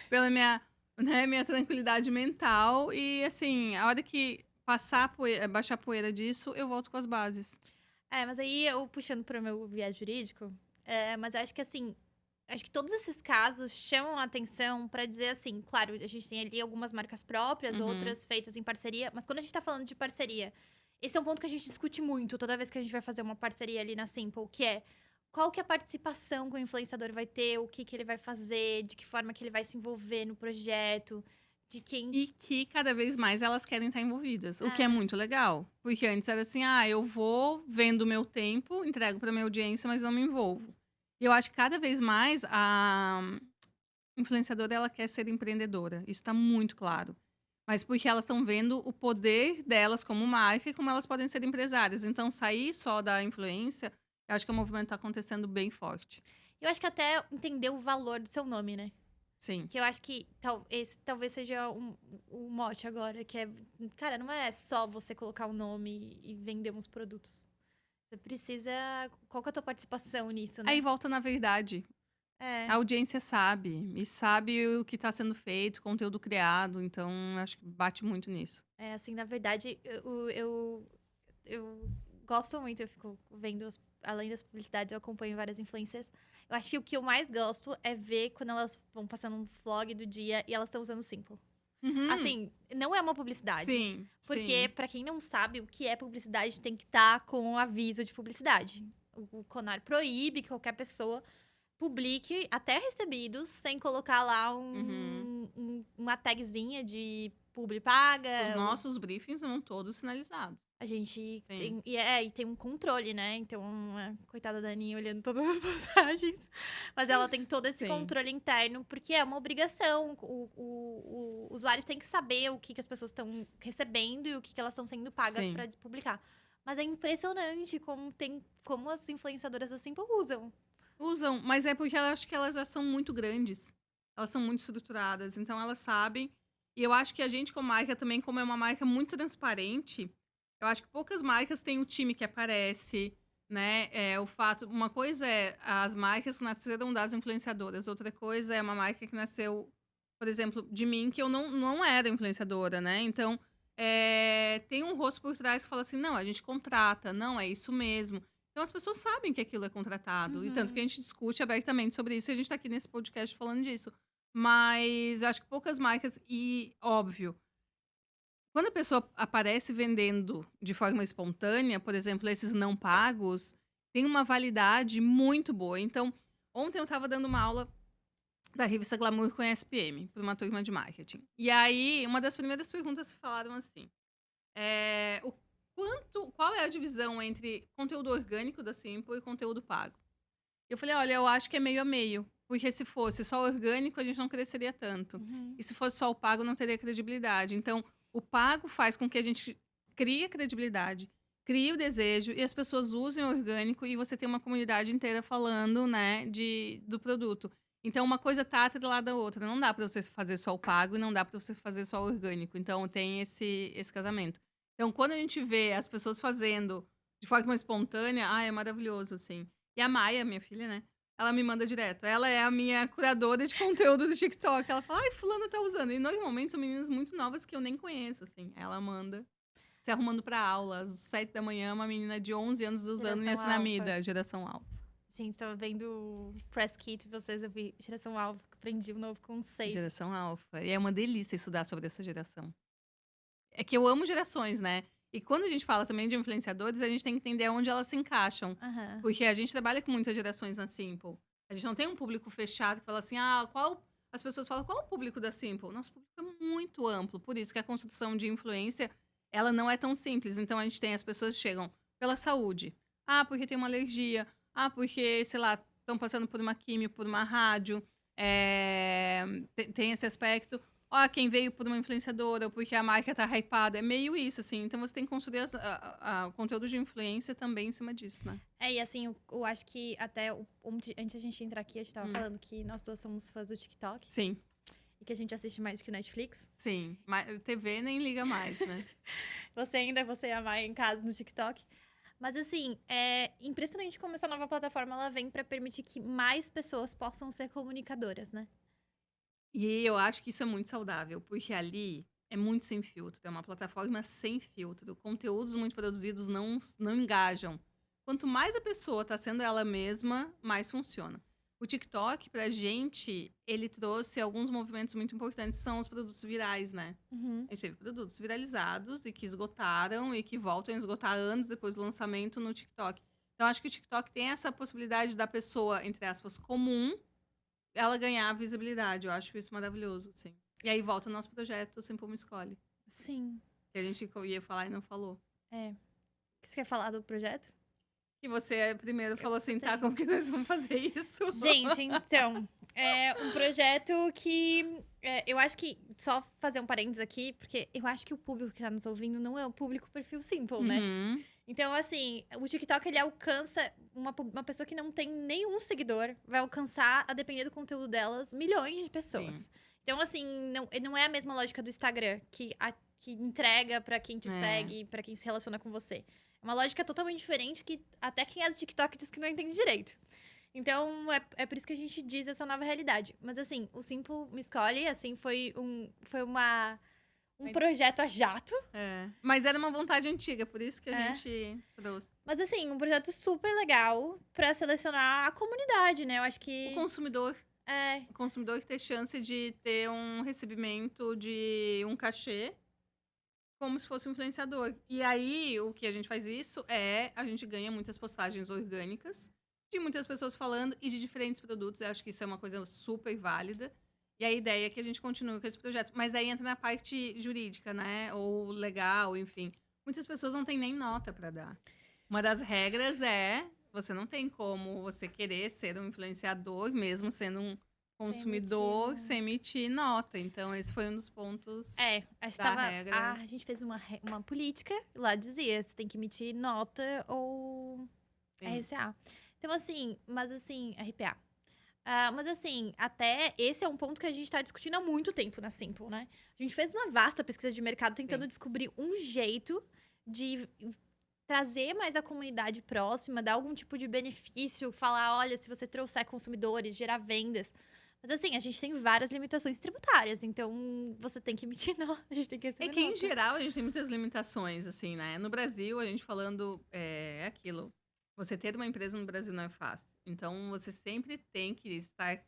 pela minha tranquilidade mental. E assim, a hora que baixar a poeira disso, eu volto com as bases. Mas aí eu puxando para o meu viés jurídico, mas eu acho que assim, acho que todos esses casos chamam a atenção para dizer assim, claro, a gente tem ali algumas marcas próprias, outras feitas em parceria, mas quando a gente tá falando de parceria, esse é um ponto que a gente discute muito toda vez que a gente vai fazer uma parceria ali na Simple, que é qual que é a participação que o influenciador vai ter, o que que ele vai fazer, de que forma que ele vai se envolver no projeto, de quem... E que cada vez mais elas querem estar envolvidas, o que é muito legal. Porque antes era assim, eu vou vendo o meu tempo, entrego para minha audiência, mas não me envolvo. E eu acho que cada vez mais a influenciadora, ela quer ser empreendedora. Isso tá muito claro. Mas porque elas estão vendo o poder delas como marca e como elas podem ser empresárias. Então, sair só da influência, eu acho que o movimento tá acontecendo bem forte. Eu acho que até entender o valor do seu nome, né? Sim. Que eu acho que esse talvez seja um mote agora, que é... Cara, não é só você colocar o nome e vender uns produtos. Você precisa... Qual que é a tua participação nisso, né? Aí volta na verdade. A audiência sabe. E sabe o que tá sendo feito, conteúdo criado. Então, eu acho que bate muito nisso. Assim, na verdade, eu gosto muito, eu fico vendo, além das publicidades, eu acompanho várias influencers. Eu acho que o que eu mais gosto é ver quando elas vão passando um vlog do dia e elas estão usando Simple. Assim, não é uma publicidade. Sim. Porque, pra quem não sabe o que é publicidade, tem que estar com aviso de publicidade. O Conar proíbe que qualquer pessoa publique até recebidos sem colocar lá uma tagzinha de publi paga. Os nossos briefings são todos sinalizados. A gente tem, e tem um controle, né? Então, coitada da Aninha olhando todas as postagens. Mas ela tem todo esse controle interno, porque é uma obrigação. O usuário tem que saber o que as pessoas estão recebendo e o que elas estão sendo pagas para publicar. Mas é impressionante como as influenciadoras assim usam. Usam, mas é porque eu acho que elas já são muito grandes. Elas são muito estruturadas, então elas sabem. E eu acho que a gente, como marca, também, como é uma marca muito transparente, eu acho que poucas marcas têm o time que aparece, né? Uma coisa é as marcas que nasceram das influenciadoras, outra coisa é uma marca que nasceu, por exemplo, de mim, que eu não era influenciadora, né? Então, tem um rosto por trás que fala assim, não, a gente contrata, não, é isso mesmo. Então, as pessoas sabem que aquilo é contratado. E tanto que a gente discute abertamente sobre isso e a gente tá aqui nesse podcast falando disso. Mas eu acho que poucas marcas, e óbvio, quando a pessoa aparece vendendo de forma espontânea, por exemplo, esses não pagos, tem uma validade muito boa. Então, ontem eu estava dando uma aula da revista Glamour com a SPM, para uma turma de marketing. E aí, uma das primeiras perguntas falaram assim, qual é a divisão entre conteúdo orgânico da Simple e conteúdo pago? Eu falei, olha, eu acho que é meio a meio. Porque se fosse só orgânico, a gente não cresceria tanto. E se fosse só o pago, não teria credibilidade. Então, o pago faz com que a gente crie a credibilidade, crie o desejo e as pessoas usem o orgânico e você tem uma comunidade inteira falando, né, do produto. Então, uma coisa tá atrelada à outra. Não dá para você fazer só o pago e não dá para você fazer só o orgânico. Então, tem esse casamento. Então, quando a gente vê as pessoas fazendo de forma espontânea, é maravilhoso, assim. E a Maia, minha filha, né? Ela me manda direto. Ela é a minha curadora de conteúdo do TikTok. Ela fala, fulana tá usando. E normalmente são meninas muito novas que eu nem conheço, assim. Ela manda se arrumando pra aula. Às 7 da manhã, uma menina de 11 anos usando Niacinamida, geração alfa. Gente, tava vendo o press kit de vocês, eu vi geração alfa, aprendi um novo conceito. Geração alfa. E é uma delícia estudar sobre essa geração. É que eu amo gerações, né? E quando a gente fala também de influenciadores, a gente tem que entender onde elas se encaixam. Aham. Porque a gente trabalha com muitas gerações na Simple. A gente não tem um público fechado que fala assim, qual... As pessoas falam, qual é o público da Simple? Nosso público é muito amplo, por isso que a construção de influência, ela não é tão simples. Então, a gente tem as pessoas que chegam pela saúde. Porque tem uma alergia. Porque, sei lá, estão passando por uma químio, por uma rádio. Tem esse aspecto. Quem veio por uma influenciadora, ou porque a marca tá hypada. É meio isso, assim. Então, você tem que construir o conteúdo de influência também em cima disso, né? E assim, eu acho que até antes da gente entrar aqui, a gente tava falando que nós duas somos fãs do TikTok. Sim. E que a gente assiste mais do que Netflix. Sim. Mas TV nem liga mais, né? Você e a Maia em casa no TikTok. Mas assim, é impressionante como essa nova plataforma ela vem pra permitir que mais pessoas possam ser comunicadoras, né? E eu acho que isso é muito saudável, porque ali é muito sem filtro, é uma plataforma sem filtro. Conteúdos muito produzidos não engajam. Quanto mais a pessoa tá sendo ela mesma, mais funciona. O TikTok, pra gente, ele trouxe alguns movimentos muito importantes, são os produtos virais, né? A gente teve produtos viralizados e que esgotaram e que voltam a esgotar anos depois do lançamento no TikTok. Então, acho que o TikTok tem essa possibilidade da pessoa, entre aspas, comum, ela ganhar visibilidade. Eu acho isso maravilhoso, sim. E aí volta o nosso projeto Simple Me Escolhe. Sim. Que a gente ia falar e não falou. Você quer falar do projeto? Que você primeiro falou assim, tá, como que nós vamos fazer isso? Gente, então, é um projeto que eu acho que, só fazer um parênteses aqui, porque eu acho que o público que tá nos ouvindo não é o público perfil Simple, né? Então, assim, o TikTok, ele alcança uma pessoa que não tem nenhum seguidor, vai alcançar, a depender do conteúdo delas, milhões de pessoas. Sim. Então, assim, não é a mesma lógica do Instagram, que entrega pra quem te segue, pra quem se relaciona com você. É uma lógica totalmente diferente que até quem é do TikTok diz que não entende direito. Então, é por isso que a gente diz essa nova realidade. Mas, assim, o Simple Me Escolhe, assim, foi um projeto a jato. Mas era uma vontade antiga, por isso que a gente trouxe. Mas, assim, um projeto super legal pra selecionar a comunidade, né? Eu acho que... O consumidor. O consumidor que tem chance de ter um recebimento de um cachê como se fosse um influenciador. E aí, o que a gente faz isso a gente ganha muitas postagens orgânicas de muitas pessoas falando e de diferentes produtos. Eu acho que isso é uma coisa super válida. E a ideia é que a gente continue com esse projeto. Mas daí entra na parte jurídica, né? Ou legal, enfim. Muitas pessoas não têm nem nota para dar. Uma das regras você não tem como você querer ser um influenciador, mesmo sendo um consumidor, sem emitir nota. Então, esse foi um dos pontos da regra. A gente fez uma política, lá dizia, você tem que emitir nota ou RCA. Então, assim, RPA. Mas assim, até esse é um ponto que a gente tá discutindo há muito tempo na Simple, né? A gente fez uma vasta pesquisa de mercado tentando descobrir um jeito de trazer mais a comunidade próxima, dar algum tipo de benefício, falar, olha, se você trouxer consumidores, gerar vendas. Mas assim, a gente tem várias limitações tributárias, então você tem que emitir nota, a gente tem que receber que, nota. em geral, a gente tem muitas limitações, assim, né? No Brasil, a gente falando, aquilo. Você ter uma empresa no Brasil não é fácil. Então, você sempre tem que estar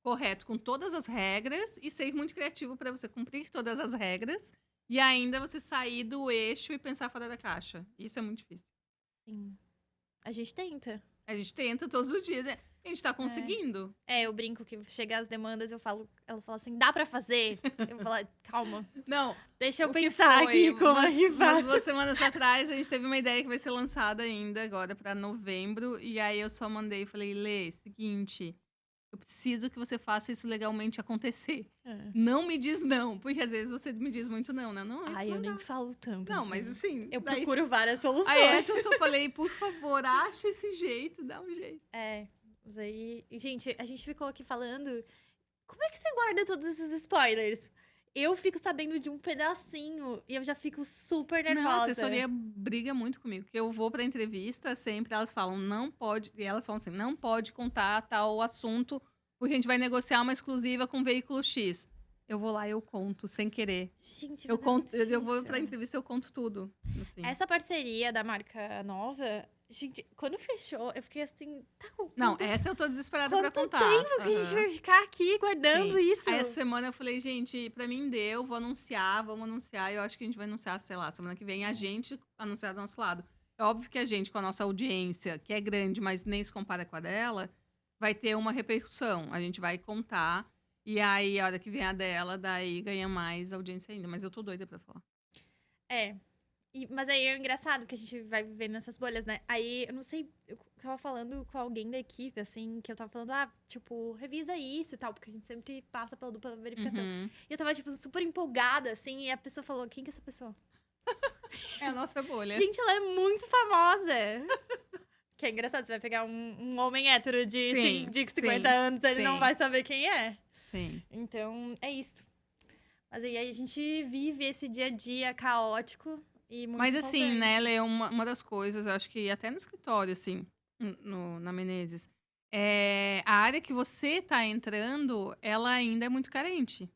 correto com todas as regras e ser muito criativo para você cumprir todas as regras e ainda você sair do eixo e pensar fora da caixa. Isso é muito difícil. Sim. A gente tenta. A gente tenta todos os dias. A gente tá conseguindo. Eu brinco que chega as demandas, ela fala assim, dá pra fazer? Eu falo, calma. Não. Deixa eu pensar aqui como umas 2 semanas atrás, a gente teve uma ideia que vai ser lançada ainda agora pra novembro. E aí eu só mandei e falei, Lê, seguinte, eu preciso que você faça isso legalmente acontecer. Não me diz não, porque às vezes você me diz muito não, né? Não, isso eu não nem dá. falo tanto. Não, mas assim... Eu procuro várias soluções. Aí essa eu só falei, por favor, acha esse jeito, dá um jeito. Mas aí, gente, a gente ficou aqui falando, como é que você guarda todos esses spoilers? Eu fico sabendo de um pedacinho e eu já fico super nervosa. Não, a assessoria briga muito comigo, porque eu vou pra entrevista, sempre elas falam, não pode, e elas falam assim, não pode contar tal assunto, porque a gente vai negociar uma exclusiva com o veículo X. Eu vou lá e eu conto, sem querer. Gente, eu vou pra entrevista e eu conto tudo. Assim. Essa parceria da marca nova Gente, quando fechou, eu fiquei assim, tá com Não, essa eu tô desesperada pra quanto contar. tempo que a gente Aham. vai ficar aqui guardando Sim. isso? Aí essa semana eu falei, gente, pra mim deu, vamos anunciar. Eu acho que a gente vai anunciar, sei lá, semana que vem, a gente anunciar do nosso lado. É óbvio que a gente, com a nossa audiência, que é grande, mas nem se compara com a dela, vai ter uma repercussão. A gente vai contar. E aí, a hora que vem a dela, daí ganha mais audiência ainda. Mas eu tô doida pra falar. É. Mas aí é engraçado que a gente vai vivendo nessas bolhas, né? Aí, eu não sei, eu tava falando com alguém da equipe, assim, que eu tava falando, tipo, revisa isso e tal, porque a gente sempre passa pela dupla verificação. Uhum. E eu tava, tipo, super empolgada, assim, e a pessoa falou, quem que é essa pessoa? É a nossa bolha. Gente, ela é muito famosa! Que é engraçado, você vai pegar um homem hétero de, Sim, de 50 sim, anos, ele não sim. vai saber quem é. Sim. Então, é isso. Mas aí a gente vive esse dia a dia caótico e muito Mas assim, empolgante. né, Lê, uma das coisas, eu acho que até no escritório, assim, na Menezes, a área que você tá entrando, ela ainda é muito carente.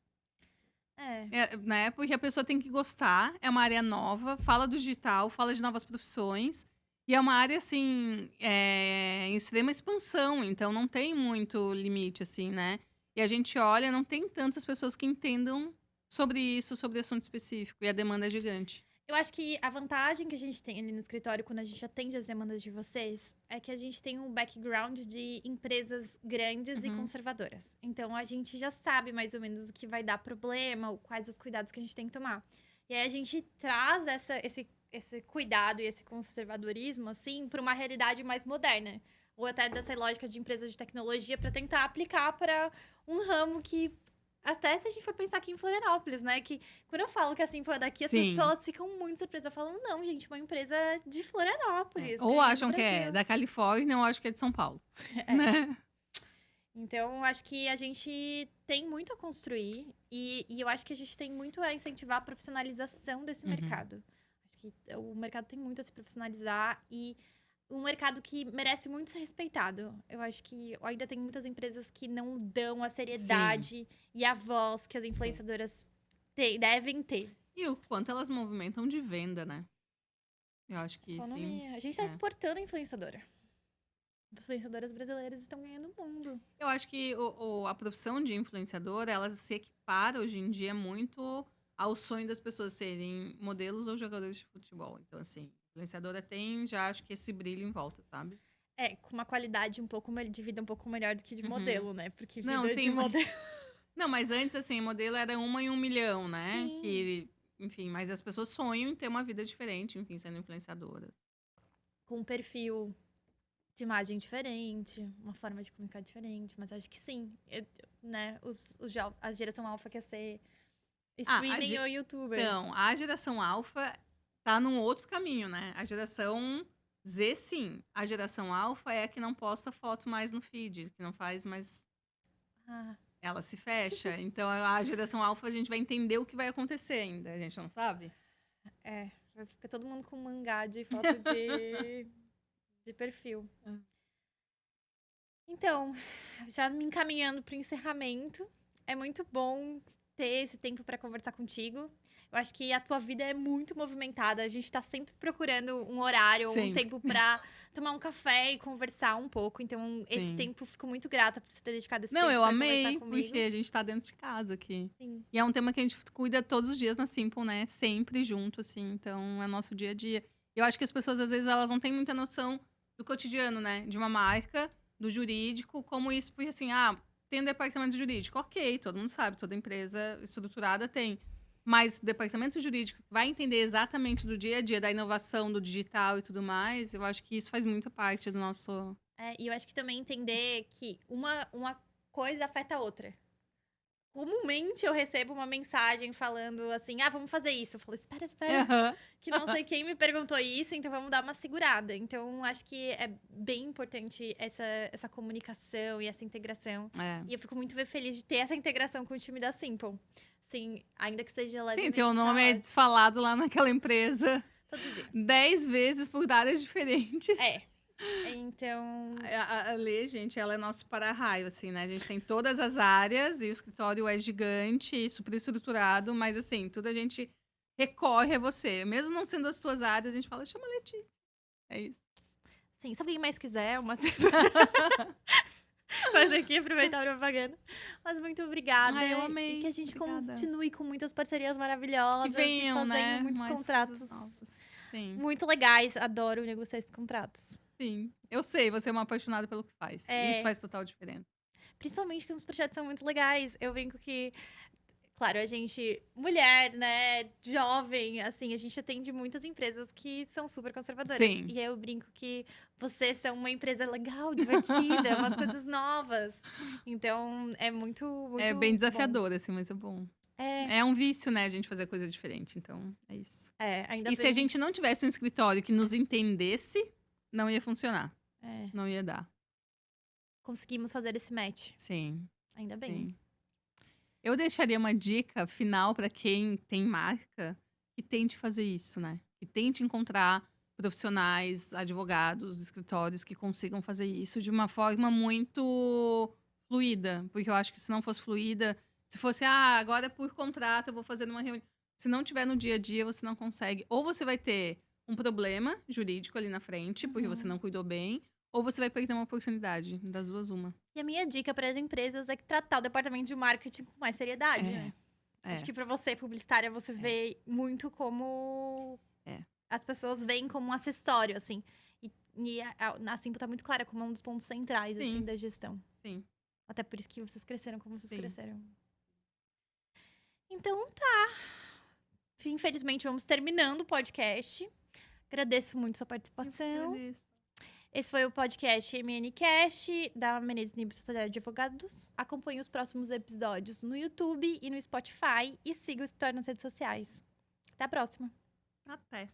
Né? Porque a pessoa tem que gostar, é uma área nova, fala do digital, fala de novas profissões, e é uma área, assim, em extrema expansão, então não tem muito limite, assim, né? E a gente olha, não tem tantas pessoas que entendam sobre isso, sobre assunto específico, e a demanda é gigante. Eu acho que a vantagem que a gente tem ali no escritório, quando a gente atende as demandas de vocês, é que a gente tem um background de empresas grandes e Uhum. conservadoras. Então, a gente já sabe mais ou menos o que vai dar problema, ou quais os cuidados que a gente tem que tomar. E aí, a gente traz esse cuidado e esse conservadorismo, assim, para uma realidade mais moderna. Ou até dessa lógica de empresas de tecnologia, para tentar aplicar para um ramo que até se a gente for pensar aqui em Florianópolis, né? Que quando eu falo que assim, pô, daqui as Sim. pessoas ficam muito surpresas. Eu falo, não, gente, uma empresa de Florianópolis. Ou no acham que é Brasil. da Califórnia, ou acham que é de São Paulo. Né? Então, acho que a gente tem muito a construir. E eu acho que a gente tem muito a incentivar a profissionalização desse mercado. Acho que o mercado tem muito a se profissionalizar e um mercado que merece muito ser respeitado. Eu acho que ainda tem muitas empresas que não dão a seriedade e a voz que as influenciadoras devem ter. E o quanto elas movimentam de venda, né? Eu acho que Economia. A gente tá exportando a influenciadora. As influenciadoras brasileiras estão ganhando o mundo. Eu acho que a profissão de influenciadora, ela se equipara hoje em dia muito ao sonho das pessoas serem modelos ou jogadores de futebol. Então, assim, influenciadora tem, já acho que esse brilho em volta, sabe? Com uma qualidade de vida um pouco melhor do que de Uhum. modelo, né? Porque vida Não, sim, de modelo... Não, mas antes, assim, modelo era 1 em 1 milhão, né? Sim. Que, enfim, mas as pessoas sonham em ter uma vida diferente, enfim, sendo influenciadoras. Com um perfil de imagem diferente, uma forma de comunicar diferente, mas acho que sim, né? A geração alfa quer ser streaming ou youtuber. Então, a geração alfa tá num outro caminho, né? A geração Z, sim. A geração alfa é a que não posta foto mais no feed, que não faz mais... Ela se fecha. Então, a geração alfa, a gente vai entender o que vai acontecer ainda. A gente não sabe? Vai ficar todo mundo com mangá de foto de perfil. Então, já me encaminhando para o encerramento, é muito bom ter esse tempo para conversar contigo. Eu acho que a tua vida é muito movimentada. A gente tá sempre procurando um horário ou um tempo pra tomar um café e conversar um pouco. Então, esse tempo, fico muito grata por você ter dedicado esse tempo pra conversar comigo. Não, eu amei, porque a gente tá dentro de casa aqui. Sim. E é um tema que a gente cuida todos os dias na Simple, né? Sempre junto, assim. Então, é nosso dia a dia. Eu acho que as pessoas, às vezes, elas não têm muita noção do cotidiano, né? De uma marca, do jurídico, como isso. Porque, assim, tem um departamento jurídico. Ok, todo mundo sabe, toda empresa estruturada tem. Mas o departamento jurídico vai entender exatamente do dia a dia, da inovação, do digital e tudo mais, eu acho que isso faz muita parte do nosso... E eu acho que também entender que uma coisa afeta a outra. Comumente eu recebo uma mensagem falando assim, vamos fazer isso. Eu falo, espera, que não sei quem me perguntou isso, então vamos dar uma segurada. Então, acho que é bem importante essa comunicação e essa integração. E eu fico muito feliz de ter essa integração com o time da Simple. Sim, ainda que esteja lá. Sim, teu nome é falado lá naquela empresa. Todo dia. 10 vezes por áreas diferentes. Então... A Lê, gente, ela é nosso para-raio, assim, né? A gente tem todas as áreas e o escritório é gigante, super estruturado, mas, assim, tudo a gente recorre a você. Mesmo não sendo as tuas áreas, a gente fala, chama a Letícia. É isso. Sim, se alguém mais quiser, uma Mas aqui aproveitar a propaganda. Mas muito obrigada. Ai, eu amei. E que a gente Obrigada. continue com muitas parcerias maravilhosas. Que venham, e fazendo né? muitos Mais contratos coisas novas. Sim. muito legais. Adoro negociar esses contratos. Sim. Eu sei, você é uma apaixonada pelo que faz. É. Isso faz total diferença. Principalmente que os projetos são muito legais. Eu brinco que, claro, a gente, mulher, né, jovem, assim, a gente atende muitas empresas que são super conservadoras. Sim. E eu brinco que vocês são uma empresa legal, divertida, umas coisas novas. Então, é muito, muito É bem bom. desafiador, assim, mas é bom. É um vício, né, a gente fazer coisa diferente. Então, é isso. Ainda E bem. se a gente não tivesse um escritório que nos entendesse, não ia funcionar. Não ia dar. Conseguimos fazer esse match. Sim. Ainda bem. Sim. Eu deixaria uma dica final para quem tem marca que tente fazer isso, né? Que tente encontrar profissionais, advogados, escritórios que consigam fazer isso de uma forma muito fluida. Porque eu acho que se não fosse fluida, se fosse, agora é por contrato, eu vou fazer numa reunião. Se não tiver no dia a dia, você não consegue. Ou você vai ter um problema jurídico ali na frente, porque você não cuidou bem, ou você vai perder uma oportunidade. Das duas, uma. E a minha dica para as empresas é que tratar o departamento de marketing com mais seriedade, né? Acho que para você, publicitária, você vê muito como as pessoas veem como um acessório, assim. E a Simpo tá muito clara como um dos pontos centrais, assim, da gestão. Sim. Até por isso que vocês cresceram como vocês cresceram. Então, tá. Infelizmente, vamos terminando o podcast. Agradeço muito sua participação. Agradeço. Esse foi o podcast MNCast, da Menezes Nibo Sociedade de Advogados. Acompanhe os próximos episódios no YouTube e no Spotify. E siga o Escritório nas redes sociais. Até a próxima. Até.